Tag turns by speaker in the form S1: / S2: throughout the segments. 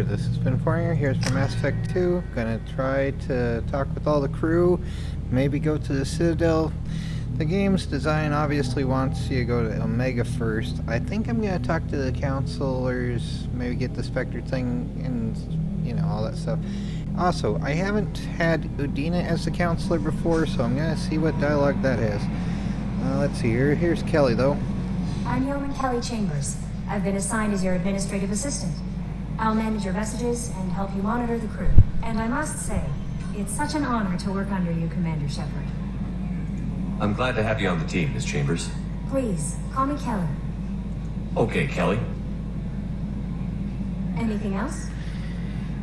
S1: this has been Foreigner. Here's for Mass Effect 2. Gonna try to talk with all the crew, maybe go to the Citadel. The game's design obviously wants you to go to Omega first. I think I'm gonna talk to the counselors, maybe get the Spectre thing, and, you know, all that stuff. Also, I haven't had Udina as the counselor before, so I'm gonna see what dialogue that has. Let's see, here's Kelly, though.
S2: I'm Yeoman Kelly Chambers. I've been assigned as your administrative assistant. I'll manage your messages and help you monitor the crew. And I must say, it's such an honor to work under you, Commander Shepard.
S3: I'm glad to have you on the team, Miss Chambers.
S2: Please, call me Kelly.
S3: Okay, Kelly.
S2: Anything else?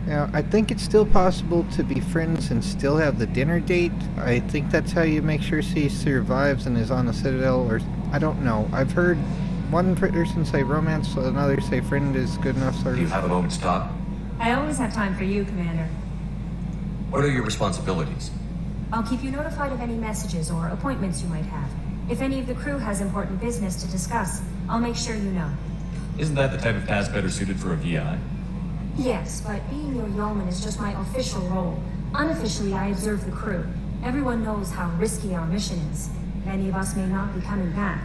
S1: Now, I think it's still possible to be friends and still have the dinner date. I think that's how you make sure she survives and is on the Citadel, or I don't know. I've heard one person say romance, another say friend is good enough, sort of.
S3: Do you have a moment to talk?
S2: I always have time for you, Commander.
S3: What are your responsibilities?
S2: I'll keep you notified of any messages or appointments you might have. If any of the crew has important business to discuss, I'll make sure you know.
S3: Isn't that the type of task better suited for a VI?
S2: Yes, but being your yeoman is just my official role. Unofficially, I observe the crew. Everyone knows how risky our mission is. Many of us may not be coming back.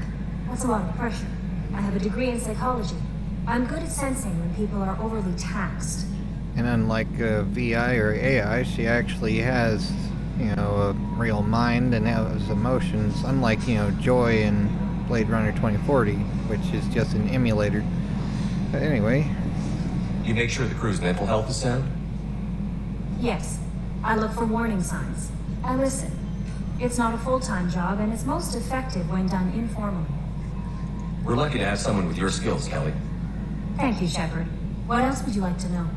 S2: That's a lot of pressure. I have a degree in psychology. I'm good at sensing when people are overly taxed.
S1: And unlike VI or AI, she actually has, you know, a real mind and has emotions, unlike, you know, Joy in Blade Runner 2040, which is just an emulator. But anyway.
S3: You make sure the crew's mental health is sound?
S2: Yes. I look for warning signs. I listen. It's not a full-time job, and it's most effective when done informally.
S3: We're lucky to have someone with your skills, Kelly.
S2: Thank you, Shepard. What else would you like to know?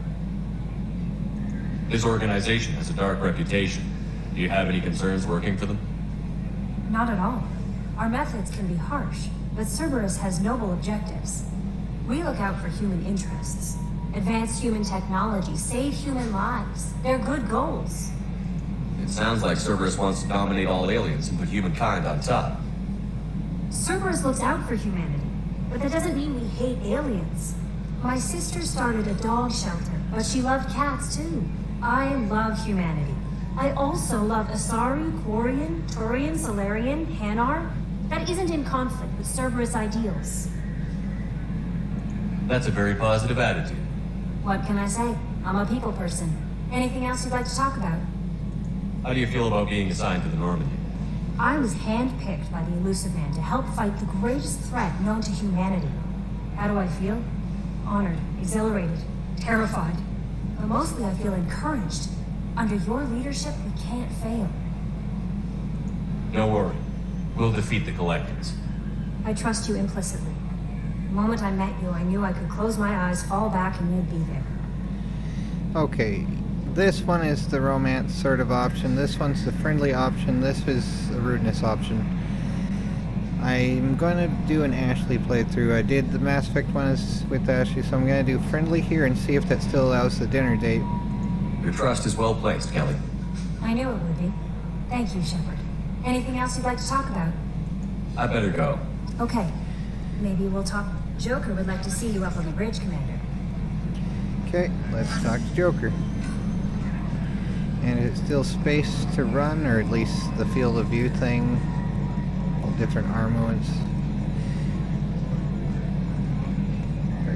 S3: This organization has a dark reputation. Do you have any concerns working for them?
S2: Not at all. Our methods can be harsh, but Cerberus has noble objectives. We look out for human interests. Advance human technology, save human lives. They're good goals.
S3: It sounds like Cerberus wants to dominate all aliens and put humankind on top.
S2: Cerberus looks out for humanity, but that doesn't mean we hate aliens. My sister started a dog shelter, but she loved cats too. I love humanity. I also love Asari, Quarian, Turian, Solarian, Hanar. That isn't in conflict with Cerberus ideals.
S3: That's a very positive attitude.
S2: What can I say? I'm a people person. Anything else you'd like to talk about?
S3: How do you feel about being assigned to the Normandy?
S2: I was handpicked by the Elusive Man to help fight the greatest threat known to humanity. How do I feel? Honored, exhilarated, terrified. But mostly I feel encouraged. Under your leadership, we can't fail.
S3: Don't worry. We'll defeat the Collectors.
S2: I trust you implicitly. The moment I met you, I knew I could close my eyes, fall back, and you'd be there.
S1: Okay, this one is the romance sort of option. This one's the friendly option. This is the rudeness option. I'm going to do an Ashley playthrough. I did the Mass Effect one with Ashley, so I'm going to do friendly here and see if that still allows the dinner date.
S3: Your trust is well placed, Kelly.
S2: I knew it would be. Thank you, Shepard. Anything else you'd like to talk about?
S3: I better go.
S2: Okay. Maybe we'll talk. Joker would like to see you up on the bridge, Commander.
S1: Okay, let's talk to Joker. And is it still space to run, or at least the field of view thing? All different armaments.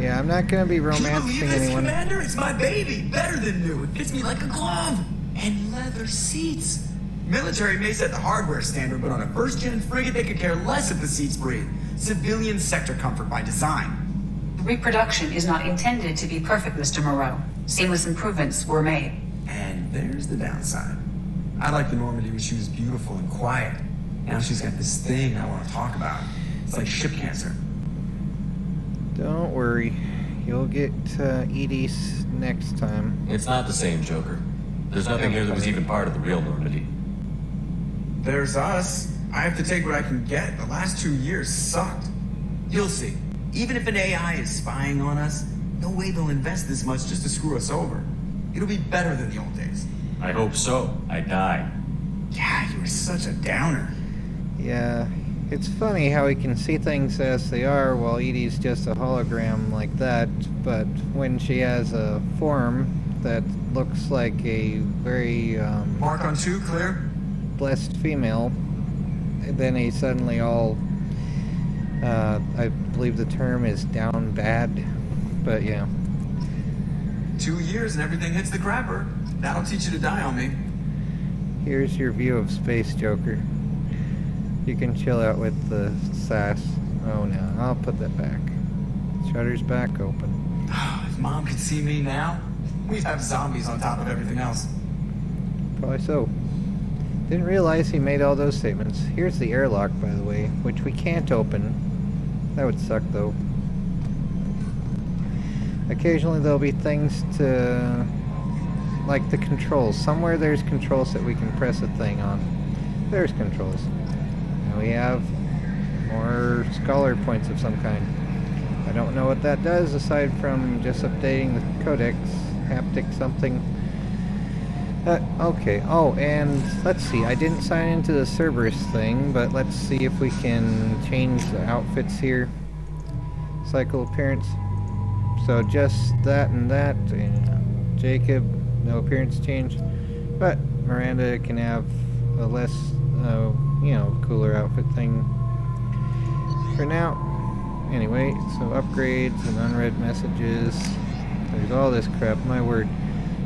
S1: Yeah, I'm not gonna be romancing anyone.
S4: Commander, it's my baby. Better than new. It fits me like a glove. And leather seats. Military may set the hardware standard, but on a first-gen frigate, they could care less if the seats breathe. Civilian sector comfort by design.
S5: Reproduction is not intended to be perfect, Mr. Moreau. Seamless improvements were made.
S4: And there's the downside. I liked the Normandy when she was beautiful and quiet. Now she's got this thing I want to talk about. It's like ship cancer.
S1: Don't worry, you'll get ED's next time.
S3: It's not the same, Joker. There's nothing here that was even part of the real Normandy.
S4: There's us. I have to take what I can get. The last 2 years sucked. You'll see. Even if an AI is spying on us, no way they'll invest this much just to screw us over. It'll be better than the old days.
S3: I hope so. I died.
S4: Yeah, you were such a downer.
S1: Yeah, It's funny how he can see things as they are while Edie's just a hologram like that, but when she has a form that looks like a very
S4: Mark on 2, clear?
S1: blessed female, then he's suddenly all, I believe the term is down bad, but yeah.
S4: 2 years and everything hits the crapper. That'll teach you to die on me.
S1: Here's your view of space, Joker. You can chill out with the sass. Oh no, I'll put that back. Shutter's back open.
S4: If Mom could see me now, we'd have zombies on top of everything else.
S1: Probably so. Didn't realize he made all those statements. Here's the airlock, by the way, which we can't open. That would suck, though. Occasionally there'll be things to... like the controls. Somewhere there's controls that we can press a thing on. There's controls. And we have more scholar points of some kind. I don't know what that does, aside from just updating the codex. Haptic something. Okay. Oh, and let's see. I didn't sign into the Cerberus thing, but let's see if we can change the outfits here. Cycle appearance. So just that and that. And Jacob, no appearance change. But Miranda can have a less, you know, cooler outfit thing for now. Anyway, so upgrades and unread messages. There's all this crap, my word.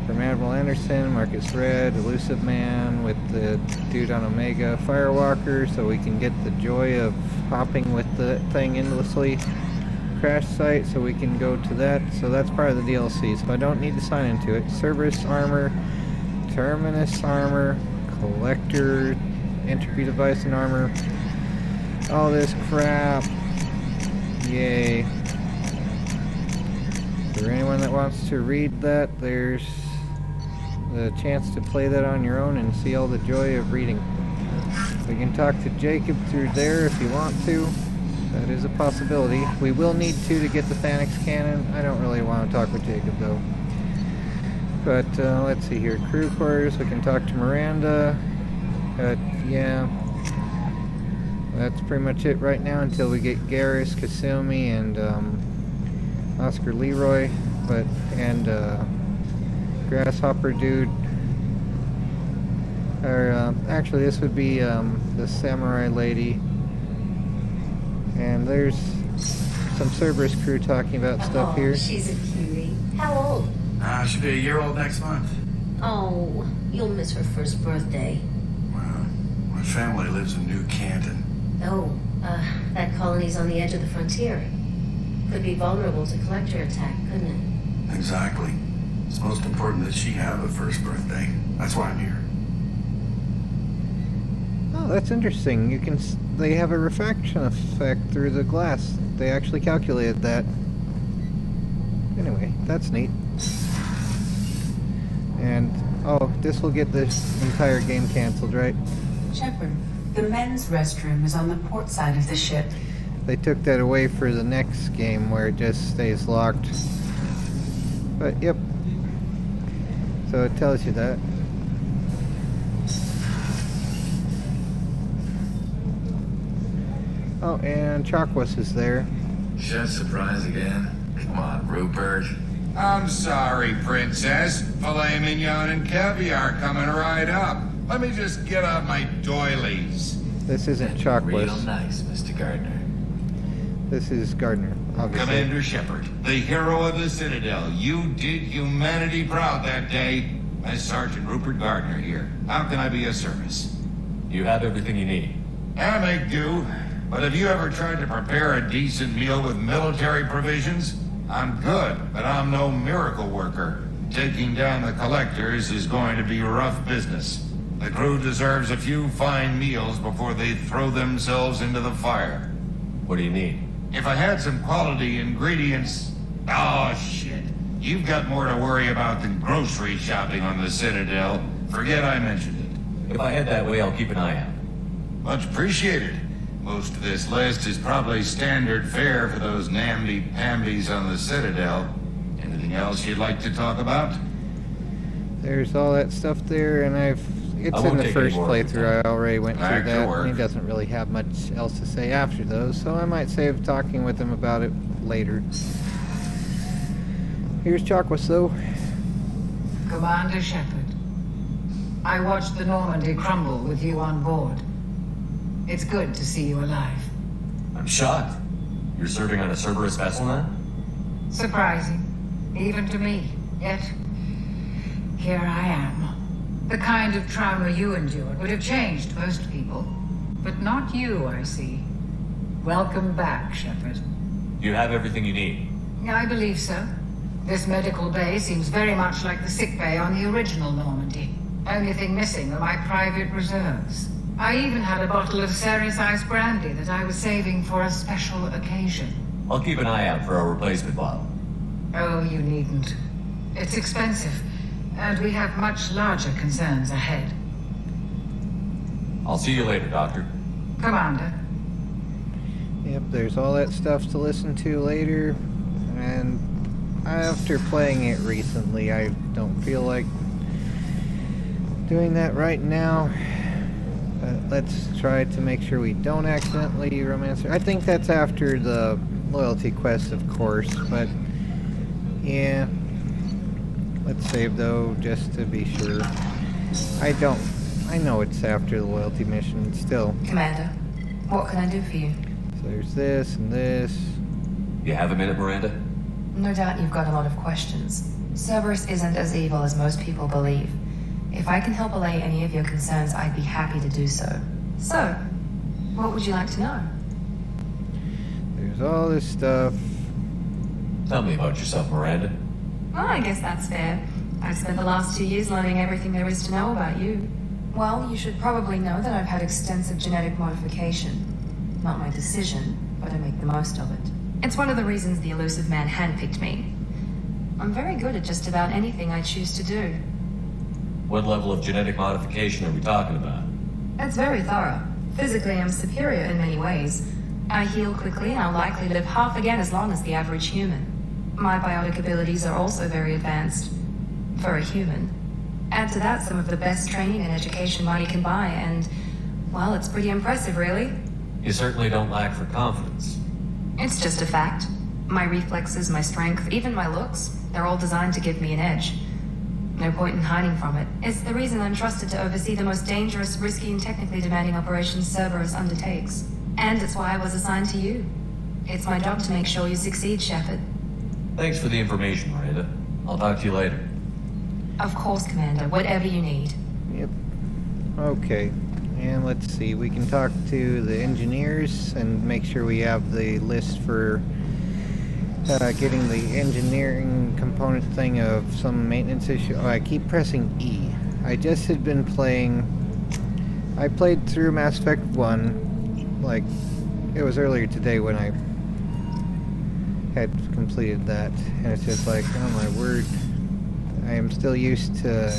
S1: From Admiral Anderson, Marcus Red, Elusive Man with the dude on Omega, Firewalker, so we can get the joy of hopping with the thing endlessly. Crash site, so we can go to that. So that's part of the DLC, so I don't need to sign into it. Cerberus armor, Terminus armor, Collector, Entropy device and armor. All this crap. Yay. For anyone that wants to read that, there's the chance to play that on your own and see all the joy of reading. We can talk to Jacob through there if you want to. That is a possibility. We will need to get the Phanex cannon. I don't really want to talk with Jacob though. But let's see here. Crew quarters, we can talk to Miranda. Yeah. That's pretty much it right now until we get Garrus, Kasumi, and Oscar Leroy, and Grasshopper dude. Or actually, this would be the samurai lady. And there's some Cerberus crew talking about stuff here.
S6: She's a cutie. How old?
S4: She'll be a year old next month.
S6: Oh, you'll miss her first birthday.
S4: Wow. My family lives in New Canton.
S6: Oh, that colony's on the edge of the frontier. Could be vulnerable to collector attack, couldn't it?
S4: Exactly. It's most important that she have a first birthday. That's why I'm here.
S1: Oh, that's interesting. You can. They have a refraction effect through the glass. They actually calculated that. Anyway, that's neat. And oh, this will get this entire game canceled, right?
S5: Shepard, the men's restroom is on the port side of the ship.
S1: They took that away for the next game where it just stays locked. But yep. So it tells you that. Oh, and Chakwas is there.
S3: Chef surprise again? Come on, Rupert.
S7: I'm sorry, Princess. Filet mignon and caviar coming right up. Let me just get out my doilies.
S1: This isn't
S3: Real
S1: Chakwas.
S3: nice, Mr. Gardner.
S1: This is Gardner, obviously.
S7: Commander Shepard, the hero of the Citadel. You did humanity proud that day. As Sergeant Rupert Gardner here. How can I be of service?
S3: You have everything you need.
S7: I make do. But have you ever tried to prepare a decent meal with military provisions? I'm good, but I'm no miracle worker. Taking down the collectors is going to be rough business. The crew deserves a few fine meals before they throw themselves into the fire.
S3: What do you need?
S7: If I had some quality ingredients... Oh, shit. You've got more to worry about than grocery shopping on the Citadel. Forget I mentioned it.
S3: If I head that way, I'll keep an eye out.
S7: Much appreciated. Most of this list is probably standard fare for those namby-pambies on the Citadel. Anything else you'd like to talk about?
S1: There's all that stuff there, and I've it's
S3: won't
S1: in the
S3: take
S1: first
S3: any more of your
S1: playthrough. I already went through
S7: Back to
S1: that.
S7: work.
S1: He doesn't really have much else to say after those, so I might save talking with him about it later. Here's Chakwas, though.
S8: Commander Shepard, I watched the Normandy crumble with you on board. It's good to see you alive.
S3: I'm shocked. You're serving on a Cerberus vessel now?
S8: Surprising, even to me. Yet, here I am. The kind of trauma you endured would have changed most people. But not you, I see. Welcome back, Shepard.
S3: You have everything you need.
S8: I believe so. This medical bay seems very much like the sick bay on the original Normandy. Only thing missing are my private reserves. I even had a bottle of Ceres Ice brandy that I was saving for a special occasion.
S3: I'll keep an eye out for a replacement bottle.
S8: Oh, you needn't. It's expensive, and we have much larger concerns ahead.
S3: I'll see you later, Doctor.
S8: Commander.
S1: Yep, there's all that stuff to listen to later, and after playing it recently, I don't feel like doing that right now. Let's try to make sure we don't accidentally romance her. I think that's after the loyalty quest, of course, but yeah. Let's save though, just to be sure. I know it's after the loyalty mission, still.
S5: Commander, what can I do for you?
S1: So there's this and this.
S3: You have a minute, Miranda?
S5: No doubt you've got a lot of questions. Cerberus isn't as evil as most people believe. If I can help allay any of your concerns, I'd be happy to do so. So, what would you like to know?
S1: There's all this stuff.
S3: Tell me about yourself, Miranda.
S5: Well, I guess that's fair. I've spent the last 2 years learning everything there is to know about you. Well, you should probably know that I've had extensive genetic modification. Not my decision, but I make the most of it. It's one of the reasons the elusive man handpicked me. I'm very good at just about anything I choose to do.
S3: What level of genetic modification are we talking about?
S5: It's very thorough. Physically, I'm superior in many ways. I heal quickly and I'll likely live half again as long as the average human. My biotic abilities are also very advanced. For a human. Add to that some of the best training and education money can buy, and, well, it's pretty impressive, really.
S3: You certainly don't lack for confidence.
S5: It's just a fact. My reflexes, my strength, even my looks, they're all designed to give me an edge. No point in hiding from it. It's the reason I'm trusted to oversee the most dangerous, risky, and technically demanding operations Cerberus undertakes. And it's why I was assigned to you. It's my job to make sure you succeed, Shepard.
S3: Thanks for the information, Miranda. I'll talk to you later.
S5: Of course, Commander. Whatever you need.
S1: Yep. Okay. And let's see, we can talk to the engineers and make sure we have the list for getting the engineering component thing of some maintenance issue. Oh, I keep pressing E. I just had been playing... I played through Mass Effect 1, like, it was earlier today when I had completed that, and it's just like, oh my word, I am still used to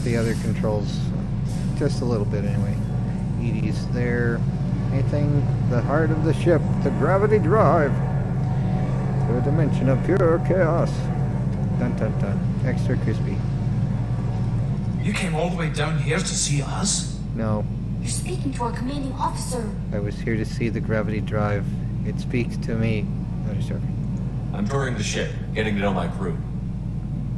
S1: the other controls, just a little bit anyway. ED's there. Anything? The heart of the ship, the gravity drive. To a dimension of pure chaos. Dun dun dun. Extra crispy.
S9: You came all the way down here to see us?
S1: No,
S2: You're speaking to our commanding officer.
S1: I was here to see the gravity drive. It speaks to me. No, just joking.
S3: I'm touring the ship, getting to know my crew.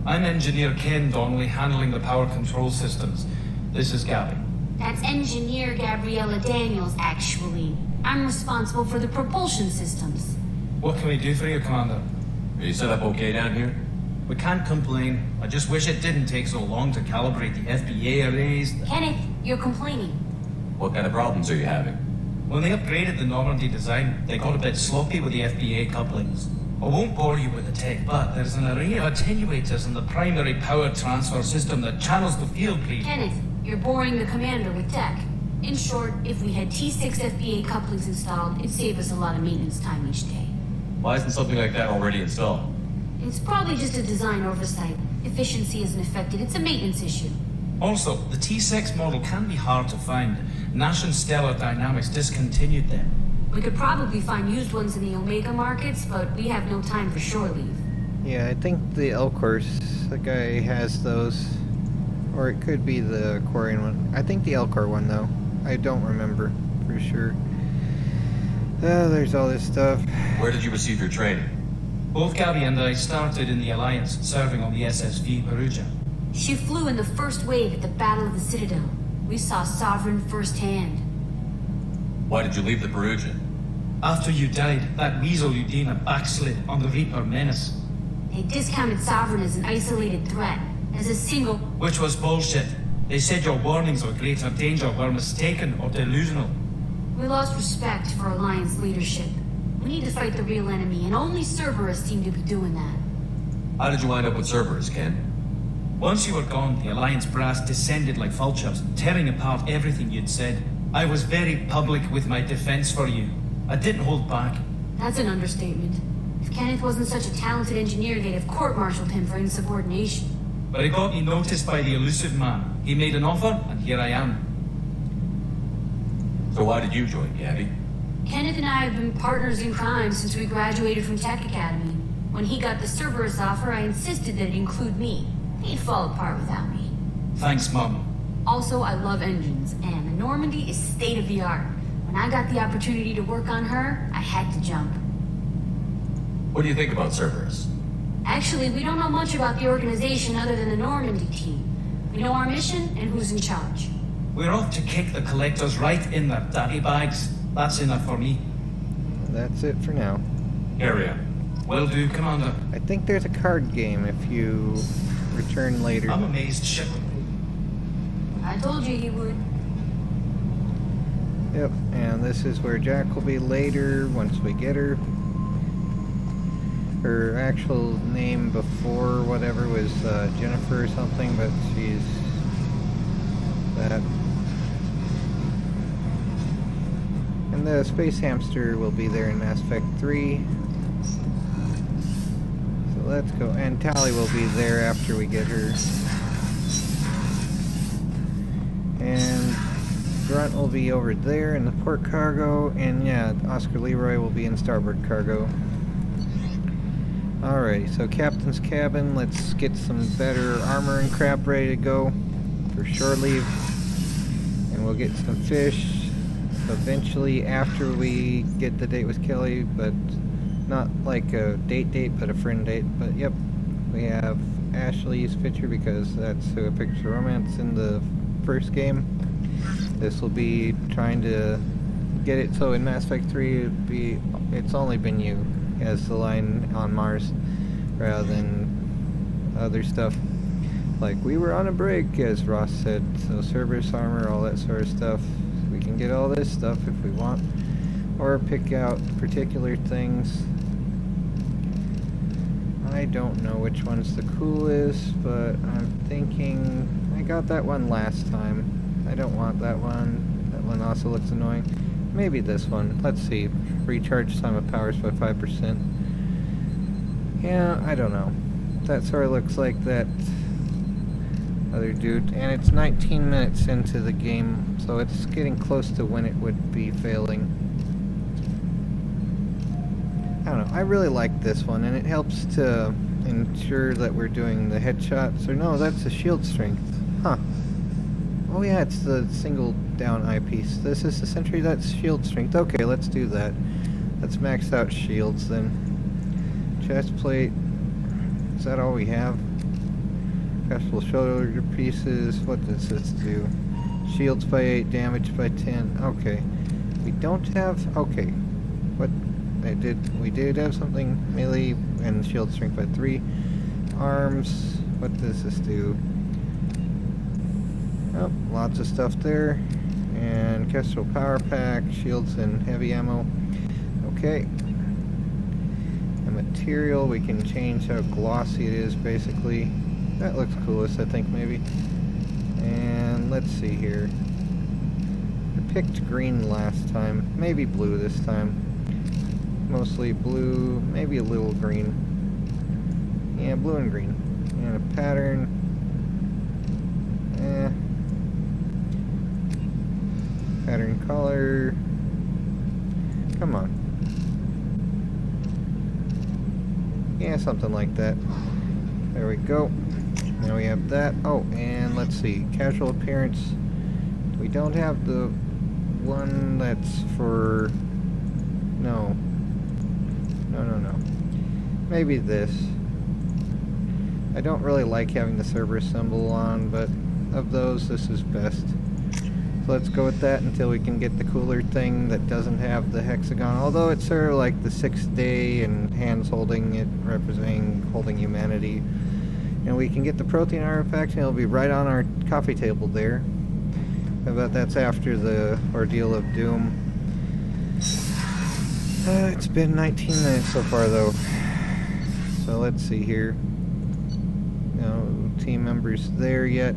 S9: I'm Engineer Ken Donnelly, handling the power control systems. This is Gabby.
S2: That's Engineer Gabriella Daniels, actually. I'm responsible for the propulsion systems.
S9: What can we do for you, Commander?
S3: Are you set up okay down here?
S9: We can't complain. I just wish it didn't take so long to calibrate the FBA arrays.
S2: Kenneth, you're complaining.
S3: What kind of problems are you having?
S9: When they upgraded the Normandy design, they got a bit sloppy with the FBA couplings. I won't bore you with the tech, but there's an array of attenuators in the primary power transfer system that channels the field feed.
S2: Kenneth, you're boring the commander with tech. In short, if we had T6 FBA couplings installed, it'd save us a lot of maintenance time each day.
S3: Why isn't something like that already installed?
S2: It's probably just a design oversight. Efficiency isn't affected. It's a maintenance issue.
S9: Also, the T6 model can be hard to find. Nash and Stellar Dynamics discontinued them.
S2: We could probably find used ones in the Omega markets, but we have no time for shore leave.
S1: Yeah, I think the Elcourse, the guy has those. Or it could be the Quarian one. I think the Elcor one, though. I don't remember for sure. Oh, there's all this stuff.
S3: Where did you receive your training?
S9: Both Gabby and I started in the Alliance, serving on the SSV Perugia.
S2: She flew in the first wave at the Battle of the Citadel. We saw Sovereign firsthand.
S3: Why did you leave the Perugian?
S9: After you died, that weasel Udina backslid on the Reaper menace.
S2: They discounted Sovereign as an isolated threat, as a single...
S9: Which was bullshit. They said your warnings of greater danger were mistaken or delusional.
S2: We lost respect for Alliance leadership. We need to fight the real enemy, and only Cerberus seem to be doing that.
S3: How did you wind up with Cerberus, Ken?
S9: Once you were gone, the Alliance brass descended like vultures, tearing apart everything you'd said. I was very public with my defense for you. I didn't hold back.
S2: That's an understatement. If Kenneth wasn't such a talented engineer, they'd have court-martialed him for insubordination.
S9: But it got me noticed by the elusive man. He made an offer, and here I am.
S3: So why did you join, Gabby?
S2: Kenneth and I have been partners in crime since we graduated from Tech Academy. When he got the Cerberus offer, I insisted that it include me. He'd fall apart without me.
S9: Thanks, Mom.
S2: Also, I love engines, and the Normandy is state-of-the-art. When I got the opportunity to work on her, I had to jump.
S3: What do you think about Cerberus?
S2: Actually, we don't know much about the organization other than the Normandy team. We know our mission and who's in charge.
S9: We're off to kick the collectors right in their daddy bags. That's enough for me.
S1: That's it for now.
S3: Area.
S9: Will do, Commander.
S1: I think there's a card game if you return later.
S9: I'm amazed shipment.
S2: I told you he would.
S1: Yep, and this is where Jack will be later once we get her. Her actual name before whatever was Jennifer or something, but she's that. And the Space Hamster will be there in Mass Effect 3. So let's go. And Tally will be there after we get her. And Grunt will be over there in the port cargo. And yeah, Oscar Leroy will be in starboard cargo. Alrighty, so Captain's cabin. Let's get some better armor and crap ready to go for shore leave. And we'll get some fish eventually after we get the date with Kelly, but not like a date, but a friend date. But yep, we have Ashley's picture because that's who I picked for romance in the first game. This will be trying to get it so in Mass Effect 3 it's only been you as the line on Mars rather than other stuff. Like we were on a break, as Ross said, so Cerberus armor, all that sort of stuff. We can get all this stuff if we want, or pick out particular things. I don't know which one's the coolest, but I'm thinking I got that one last time. I don't want that one. That one also looks annoying. Maybe this one. Let's see. Recharge time of powers by 5%. Yeah, I don't know. That sort of looks like that other dude. And it's 19 minutes into the game, so it's getting close to when it would be failing. I don't know. I really like this one, and it helps to ensure that we're doing the headshots. Or no, that's the shield strength. Huh. Oh yeah, it's the single down eyepiece. This is the sentry, that's shield strength. Okay, let's do that. Let's max out shields then. Chest plate. Is that all we have? Castable shoulder pieces. What does this do? Shields by 8, damage by 10. Okay. We don't have... Okay. What? We did have something. Melee and shield strength by 3. Arms. What does this do? Oh, lots of stuff there. And Kestrel power pack, shields and heavy ammo. Okay. And material, we can change how glossy it is basically. That looks coolest, I think, maybe. And let's see here. I picked green last time. Maybe blue this time. Mostly blue, maybe a little green. Yeah, blue and green. And a pattern. Pattern color. Come on. Yeah, something like that. There we go. Now we have that. Oh, and let's see. Casual appearance. We don't have the one that's for... No. No. Maybe this. I don't really like having the Cerberus symbol on, but of those, this is best. So let's go with that until we can get the cooler thing that doesn't have the hexagon. Although it's sort of like the 6th day and hands holding it, representing holding humanity. And we can get the protein artifact and it'll be right on our coffee table there. How about that's after the ordeal of doom. It's been 19 minutes so far though. So let's see here. No team members there yet.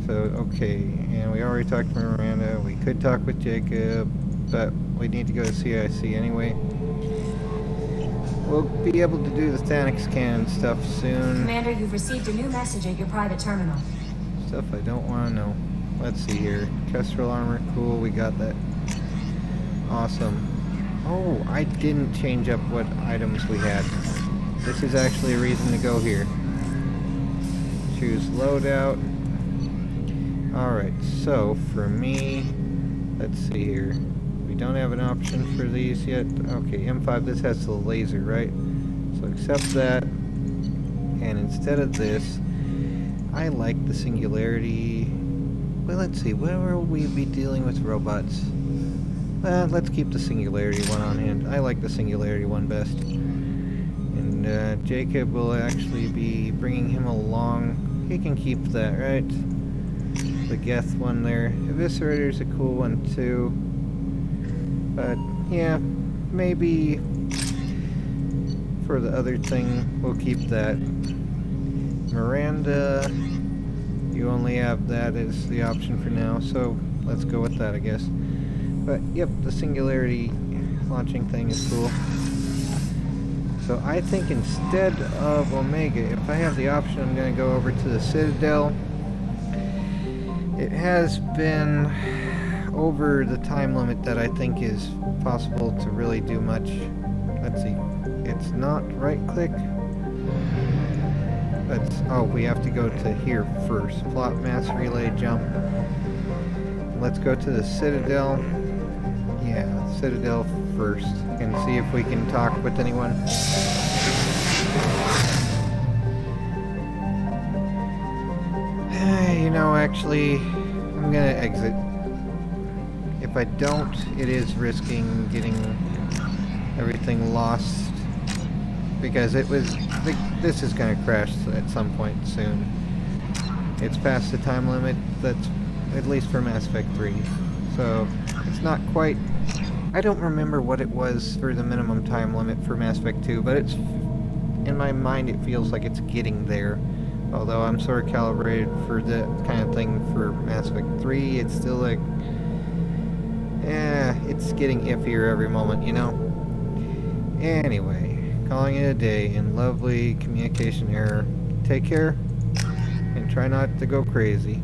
S1: So, okay, and we already talked to Miranda. We could talk with Jacob, but we need to go to CIC anyway. We'll be able to do the static scan stuff soon.
S2: Commander, you've received a new message at your private terminal.
S1: Stuff I don't want to know. Let's see here. Kestrel armor, cool, we got that. Awesome. Oh, I didn't change up what items we had. This is actually a reason to go here. Choose loadout. Alright, so for me, let's see here. We don't have an option for these yet. Okay, M5, this has the laser, right? So accept that. And instead of this, I like the singularity. Well, let's see, where will we be dealing with robots? Let's keep the singularity one on hand. I like the singularity one best. And Jacob will actually be bringing him along. He can keep that, right? The Geth one there. Eviscerator's a cool one too. But yeah, maybe for the other thing we'll keep that. Miranda, you only have that as the option for now, so let's go with that, I guess. But yep, the singularity launching thing is cool. So I think instead of Omega, if I have the option, I'm going to go over to the Citadel. It has been over the time limit that I think is possible to really do much. Let's see. It's not right-click. Oh, we have to go to here first. Plot mass relay jump. Let's go to the Citadel. Yeah, Citadel first. And see if we can talk with anyone. You know, actually, I'm gonna exit. If I don't, it is risking getting everything lost. Because it was... this is gonna crash at some point soon. It's past the time limit, that's at least for Mass Effect 3. So, it's not quite... I don't remember what it was for the minimum time limit for Mass Effect 2, but it's... in my mind it feels like it's getting there. Although I'm sort of calibrated for that kind of thing for Mass Effect 3, it's still like... it's getting iffier every moment, you know? Anyway, calling it a day in lovely communication error. Take care, and try not to go crazy.